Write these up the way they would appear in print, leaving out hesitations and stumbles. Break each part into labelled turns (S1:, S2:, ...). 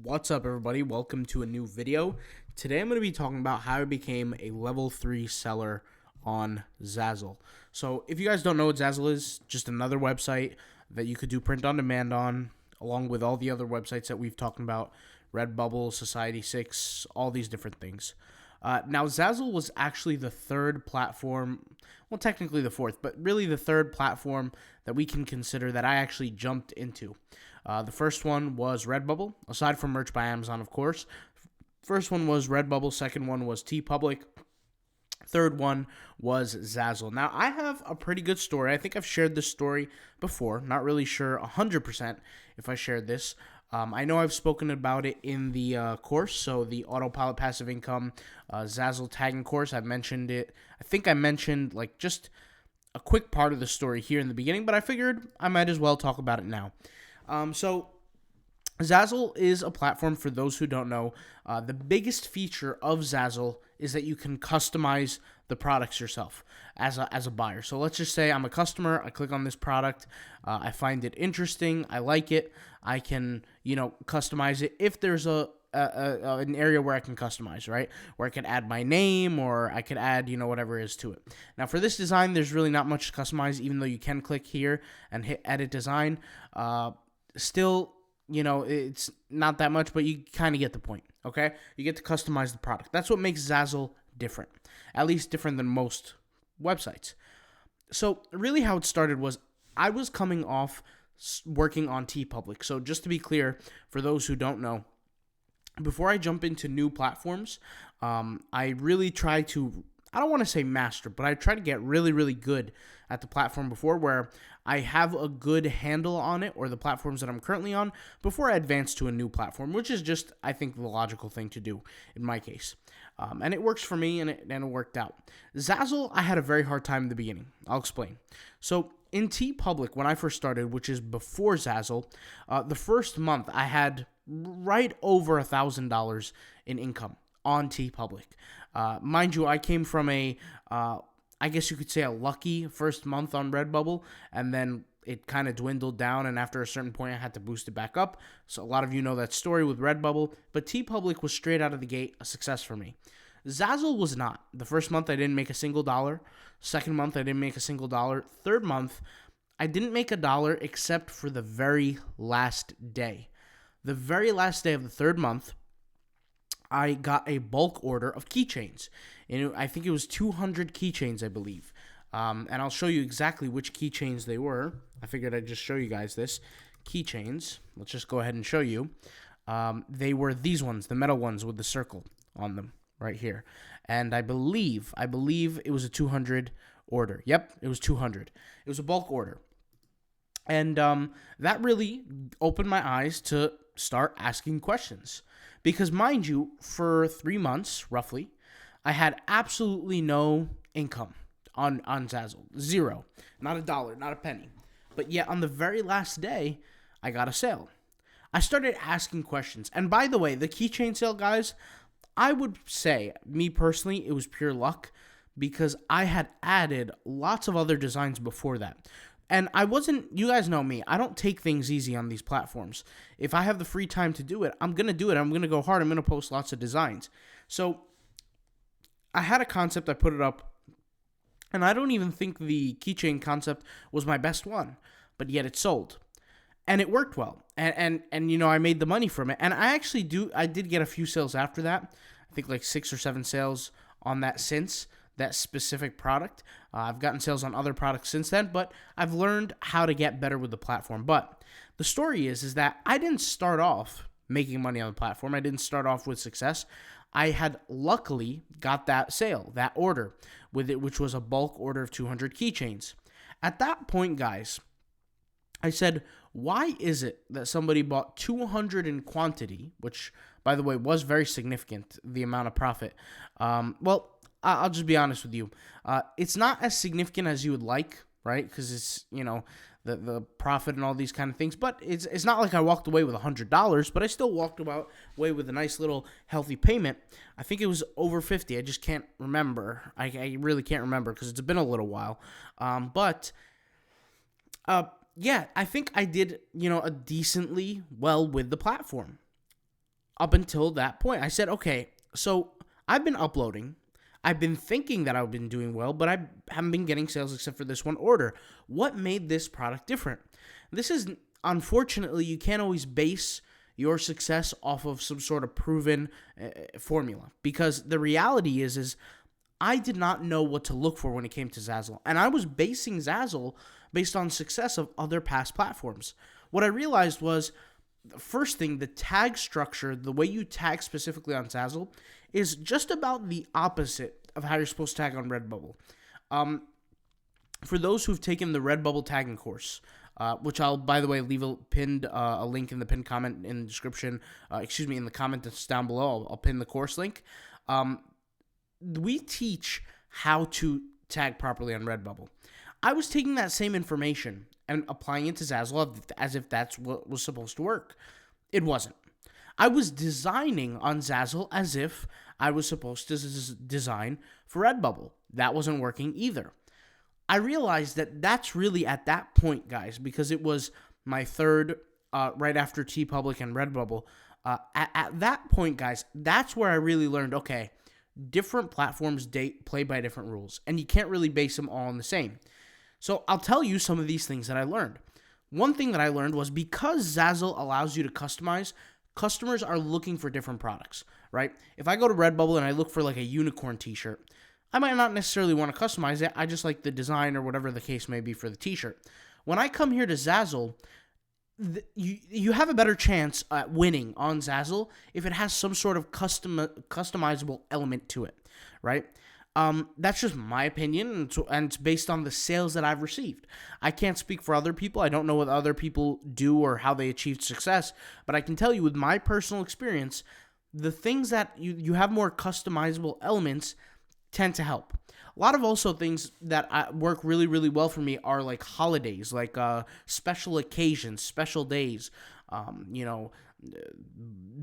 S1: What's up, everybody? Welcome to a new video. Today I'm going to be talking about how I became a level 3 seller on Zazzle. So if you guys don't know what Zazzle is, just another website that you could do print on demand on, along with all the other websites that we've talked about, Redbubble, Society6, all these different things. Now, Zazzle was actually the third platform, well, technically the fourth, but really the third platform that we can consider that I actually jumped into. The first one was Redbubble, aside from Merch by Amazon, of course. First one was Redbubble, second one was TeePublic, third one was Zazzle. Now, I have a pretty good story. I think I've shared this story before. Not really sure 100% if I shared this. I know I've spoken about it in the course, so the Autopilot Passive Income Zazzle tagging course. I've mentioned it. I think I mentioned like just a quick part of the story here in the beginning, but I figured I might as well talk about it now. So Zazzle is a platform, for those who don't know. The biggest feature of Zazzle is that you can customize the products yourself as a buyer. So let's just say I'm a customer. I click on this product. I find it interesting. I like it. I can, customize it if there's an area where I can customize, right? Where I can add my name or I could add, whatever is to it. Now, for this design, there's really not much to customize, even though you can click here and hit edit design. Still, it's not that much, but you kind of get the point, okay? You get to customize the product. That's what makes Zazzle different, at least different than most websites. So really how it started was I was coming off working on TeePublic. So just to be clear, for those who don't know, before I jump into new platforms, I really try to, I don't want to say master, but I try to get really, really good at the platform before, where I have a good handle on it, or the platforms that I'm currently on, before I advance to a new platform, which is just, I think, the logical thing to do in my case. And it works for me, and it worked out. Zazzle, I had a very hard time in the beginning. I'll explain. So in TeePublic, when I first started, which is before Zazzle, the first month I had right over $1,000 in income on TeePublic. Mind you, I came from I guess you could say a lucky first month on Redbubble, and then it kind of dwindled down, and after a certain point, I had to boost it back up. So a lot of you know that story with Redbubble, but TeePublic was straight out of the gate a success for me. Zazzle was not. The first month, I didn't make a single dollar. Second month, I didn't make a single dollar. Third month, I didn't make a dollar except for the very last day. The very last day of the third month, I got a bulk order of keychains. And I think it was 200 keychains, I believe. And I'll show you exactly which keychains they were. I figured I'd just show you guys this. Keychains. Let's just go ahead and show you. They were these ones, the metal ones with the circle on them right here. And I believe it was a 200 order. Yep, it was 200. It was a bulk order. And that really opened my eyes to start asking questions. Because mind you, for 3 months, roughly, I had absolutely no income on Zazzle. Zero. Not a dollar, not a penny. But yet, on the very last day, I got a sale. I started asking questions. And by the way, the keychain sale, guys, I would say, me personally, it was pure luck, because I had added lots of other designs before that. And you guys know me, I don't take things easy on these platforms. If I have the free time to do it, I'm going to do it. I'm going to go hard. I'm going to post lots of designs. So I had a concept, I put it up, and I don't even think the keychain concept was my best one, but yet it sold. And it worked well. And I made the money from it. And I did get a few sales after that. I think like 6 or 7 sales on that since that specific product. I've gotten sales on other products since then, but I've learned how to get better with the platform. But the story is that I didn't start off making money on the platform. I didn't start off with success. I had luckily got that sale, that order with it, which was a bulk order of 200 keychains. At that point, guys, I said, why is it that somebody bought 200 in quantity, which, by the way, was very significant, the amount of profit? I'll just be honest with you. It's not as significant as you would like, right? Because it's, the profit and all these kind of things. But it's not like I walked away with $100, but I still walked away with a nice little healthy payment. I think it was over 50. I just can't remember. I really can't remember because it's been a little while. I think I did, a decently well with the platform. up until that point. I said, okay, so I've been uploading. I've been thinking that I've been doing well, but I haven't been getting sales except for this one order. What made this product different? This is, unfortunately, you can't always base your success off of some sort of proven formula, because the reality is I did not know what to look for when it came to Zazzle, and I was basing Zazzle based on success of other past platforms. What I realized was, the first thing, the tag structure, the way you tag specifically on Zazzle, is just about the opposite of how you're supposed to tag on Redbubble. For those who've taken the Redbubble tagging course, which I'll, by the way, leave a link in the pinned comment in the description, in the comment that's down below. I'll pin the course link. We teach how to tag properly on Redbubble. I was taking that same information and applying it to Zazzle as if that's what was supposed to work. It wasn't. I was designing on Zazzle as if I was supposed to design for Redbubble. That wasn't working either. I realized that that's really at that point, guys, because it was my third, right after TeePublic and Redbubble. At that point, guys, that's where I really learned, okay, different platforms play by different rules, and you can't really base them all on the same. So I'll tell you some of these things that I learned. One thing that I learned was, because Zazzle allows you to customize, customers are looking for different products, right? If I go to Redbubble and I look for like a unicorn t-shirt, I might not necessarily want to customize it. I just like the design or whatever the case may be for the t-shirt. When I come here to Zazzle, you have a better chance at winning on Zazzle if it has some sort of customizable element to it, right? That's just my opinion, and it's based on the sales that I've received. I can't speak for other people. I don't know what other people do or how they achieved success, but I can tell you with my personal experience, the things that you have more customizable elements tend to help. A lot of also things that work really, really well for me are like holidays, like special occasions, special days, the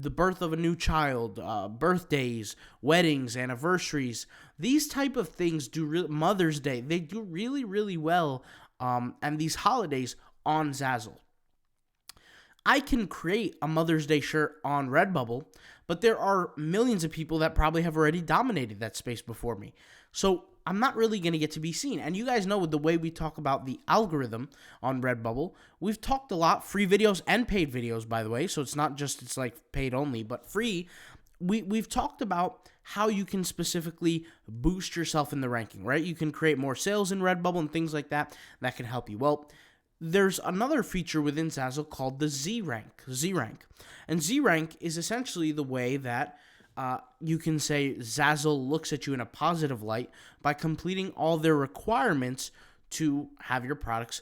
S1: birth of a new child, birthdays, weddings, anniversaries. These type of things Mother's Day, they do really, really well, and these holidays on Zazzle. I can create a Mother's Day shirt on Redbubble, but there are millions of people that probably have already dominated that space before me. So I'm not really going to get to be seen. And you guys know, with the way we talk about the algorithm on Redbubble, we've talked a lot, free videos and paid videos, by the way. So it's not just, it's like paid only, but free. We've talked about how you can specifically boost yourself in the ranking, right? You can create more sales in Redbubble and things like that can help you. Well, there's another feature within Zazzle called the Z-Rank. And Z-Rank is essentially the way that you can say Zazzle looks at you in a positive light by completing all their requirements to have your products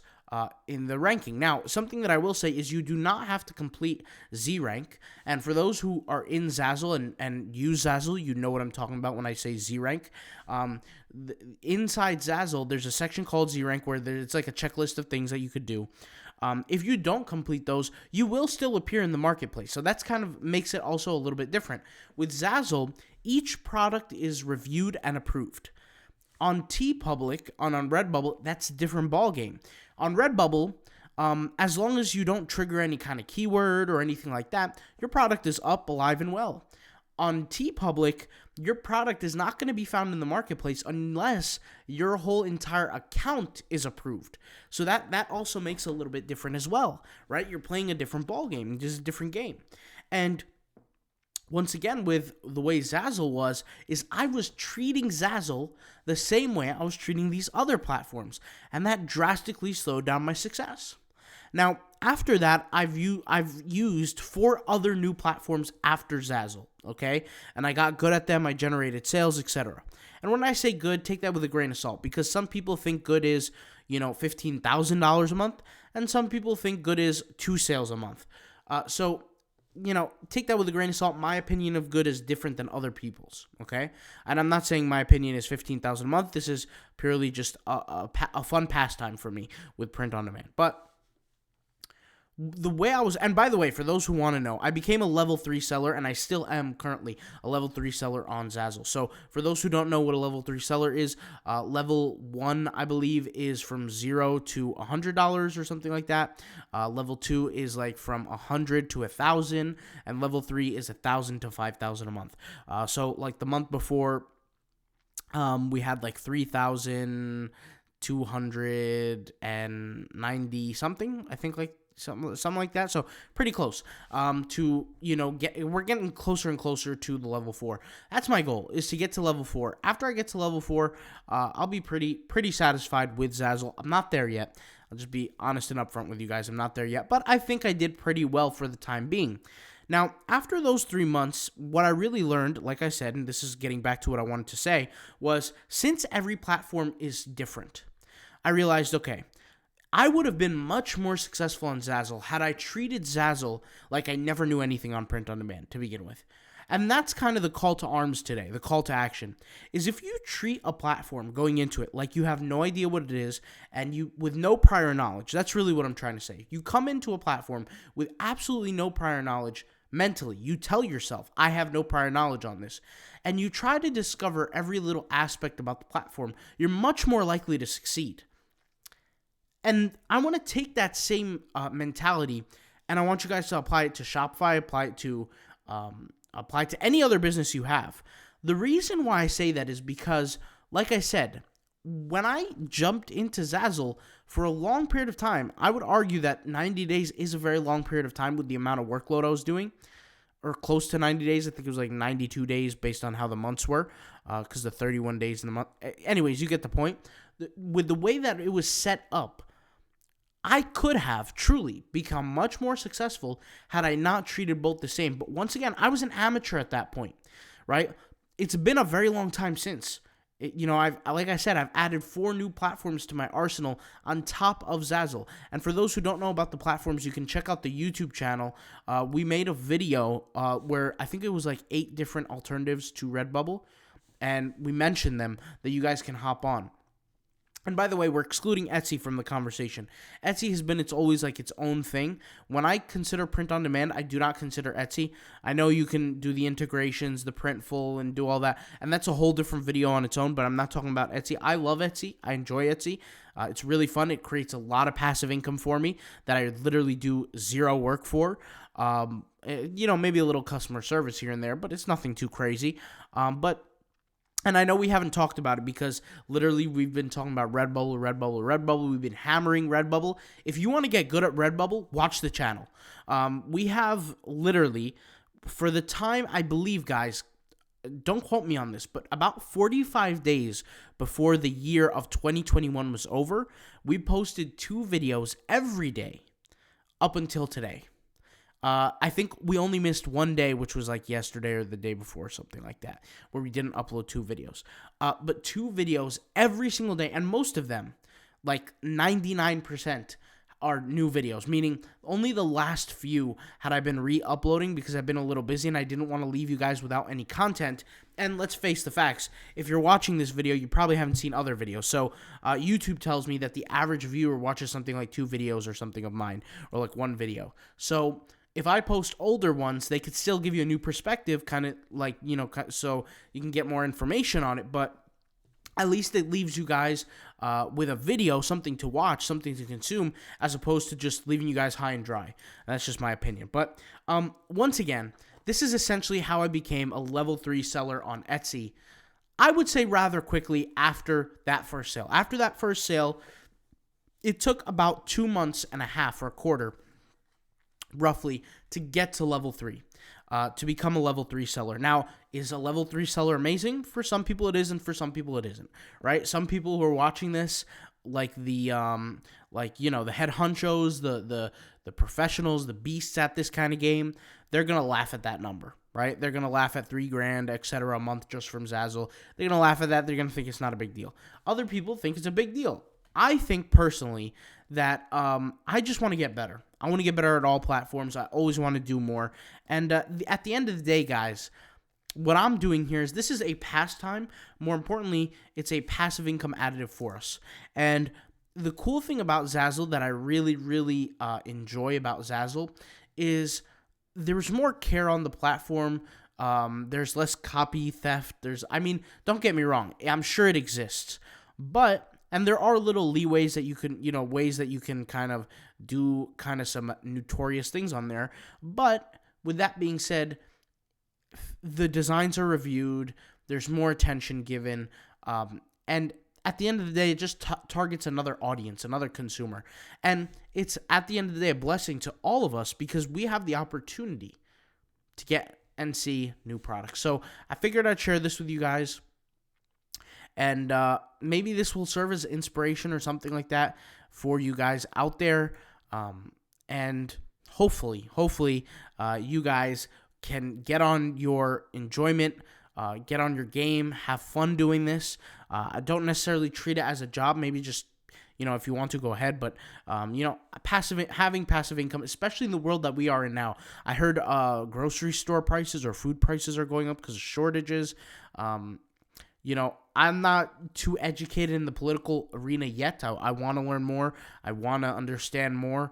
S1: in the ranking. Now, something that I will say is you do not have to complete Z-Rank. And for those who are in Zazzle and use Zazzle, you know what I'm talking about when I say Z-Rank. Inside Zazzle, there's a section called Z-Rank where it's like a checklist of things that you could do. If you don't complete those, you will still appear in the marketplace. So that's kind of makes it also a little bit different. With Zazzle, each product is reviewed and approved. On TeePublic, on Redbubble, that's a different ballgame. On Redbubble, as long as you don't trigger any kind of keyword or anything like that, your product is up, alive, and well. On TeePublic, your product is not going to be found in the marketplace unless your whole entire account is approved. So that also makes it a little bit different as well, right? You're playing a different ballgame, just a different game. And once again, with the way Zazzle is I was treating Zazzle the same way I was treating these other platforms, and that drastically slowed down my success. Now, after that, I've used 4 other new platforms after Zazzle, okay? And I got good at them, I generated sales, etc. And when I say good, take that with a grain of salt, because some people think good is, $15,000 a month, and some people think good is 2 sales a month. So take that with a grain of salt. My opinion of good is different than other people's, okay? And I'm not saying my opinion is 15,000 a month. This is purely just a fun pastime for me with print on demand. But The way I was, and by the way, for those who want to know, I became a level 3 seller, and I still am currently a level 3 seller on Zazzle. So for those who don't know what a level 3 seller is, level 1, I believe, is from $0 to $100 or something like that. Level 2 is like from 100 to 1,000, and level 3 is 1,000 to 5,000 a month. So like the month before, we had like 3,290 something, I think, like something like that. So pretty close to, we're getting closer and closer to the level 4. That's my goal, is to get to level 4. After I get to level 4, I'll be pretty satisfied with Zazzle. I'm not there yet. I'll just be honest and upfront with you guys. I'm not there yet, but I think I did pretty well for the time being. Now, after those 3 months, what I really learned, like I said, and this is getting back to what I wanted to say, was since every platform is different, I realized, okay, I would have been much more successful on Zazzle had I treated Zazzle like I never knew anything on print on demand to begin with. And that's kind of the call to arms today, the call to action, is if you treat a platform going into it like you have no idea what it is and you with no prior knowledge. That's really what I'm trying to say. You come into a platform with absolutely no prior knowledge mentally. You tell yourself, I have no prior knowledge on this, and you try to discover every little aspect about the platform, you're much more likely to succeed. And I want to take that same mentality, and I want you guys to apply it to Shopify, apply it to any other business you have. The reason why I say that is because, like I said, when I jumped into Zazzle for a long period of time, I would argue that 90 days is a very long period of time with the amount of workload I was doing, or close to 90 days. I think it was like 92 days based on how the months were, because the 31 days in the month. Anyways, you get the point. With the way that it was set up, I could have truly become much more successful had I not treated both the same. But once again, I was an amateur at that point, right? It's been a very long time since. I've added 4 new platforms to my arsenal on top of Zazzle. And for those who don't know about the platforms, you can check out the YouTube channel. We made a video where I think it was like 8 different alternatives to Redbubble, and we mentioned them that you guys can hop on. And by the way, we're excluding Etsy from the conversation. Etsy has been always like its own thing. When I consider print on demand, I do not consider Etsy. I know you can do the integrations, the Printful, and do all that, and that's a whole different video on its own, but I'm not talking about Etsy. I love Etsy. I enjoy Etsy. It's really fun. It creates a lot of passive income for me that I literally do zero work for. Maybe a little customer service here and there, but it's nothing too crazy. And I know we haven't talked about it because literally we've been talking about Redbubble. We've been hammering Redbubble. If you want to get good at Redbubble, watch the channel. We have literally, for the time, I believe, guys, don't quote me on this, but about 45 days before the year of 2021 was over, we posted 2 videos every day up until today. I think we only missed one day, which was like yesterday or the day before, something like that, where we didn't upload 2 videos. But 2 videos every single day, and most of them, like 99%, are new videos, meaning only the last few had I been re-uploading because I've been a little busy and I didn't want to leave you guys without any content. And let's face the facts, if you're watching this video, you probably haven't seen other videos. So YouTube tells me that the average viewer watches something like 2 videos or something of mine, or like 1 video. So if I post older ones, they could still give you a new perspective, kind of like, so you can get more information on it, but at least it leaves you guys with a video, something to watch, something to consume, as opposed to just leaving you guys high and dry. And that's just my opinion. But once again, this is essentially how I became a level 3 seller on Etsy. I would say rather quickly after that first sale. After that first sale, it took about 2 months and a half or a quarter, roughly, to get to level 3, to become a level 3 seller. Now, is a level 3 seller amazing? For some people it is, and for some people it isn't, right? Some people who are watching this, like the head honchos, the professionals, the beasts at this kind of game, they're going to laugh at that number, right? They're going to laugh at $3,000, etc. a month just from Zazzle. They're going to laugh at that. They're going to think it's not a big deal. Other people think it's a big deal. I think personally that I just want to get better. I want to get better at all platforms. I always want to do more. And at the end of the day, guys, what I'm doing here is this is a pastime. More importantly, it's a passive income additive for us. And the cool thing about Zazzle that I really, really enjoy about Zazzle is there's more care on the platform. There's less copy theft. I mean, don't get me wrong. I'm sure it exists, and there are little leeways that you can, ways that you can kind of do kind of some notorious things on there. But with that being said, the designs are reviewed. There's more attention given, and at the end of the day, it just targets another audience, another consumer. And it's, at the end of the day, a blessing to all of us because we have the opportunity to get and see new products. So I figured I'd share this with you guys. And maybe this will serve as inspiration or something like that for you guys out there. And hopefully, you guys can get on your enjoyment, get on your game, have fun doing this. I don't necessarily treat it as a job. Maybe just, if you want to, go ahead. But, having passive income, especially in the world that we are in now. I heard grocery store prices or food prices are going up because of shortages. I'm not too educated in the political arena yet. I want to learn more. I want to understand more.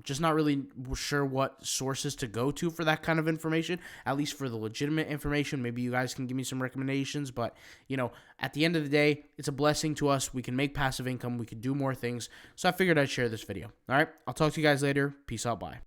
S1: Just not really sure what sources to go to for that kind of information, at least for the legitimate information. Maybe you guys can give me some recommendations. But, at the end of the day, it's a blessing to us. We can make passive income. We can do more things. So I figured I'd share this video. All right. I'll talk to you guys later. Peace out. Bye.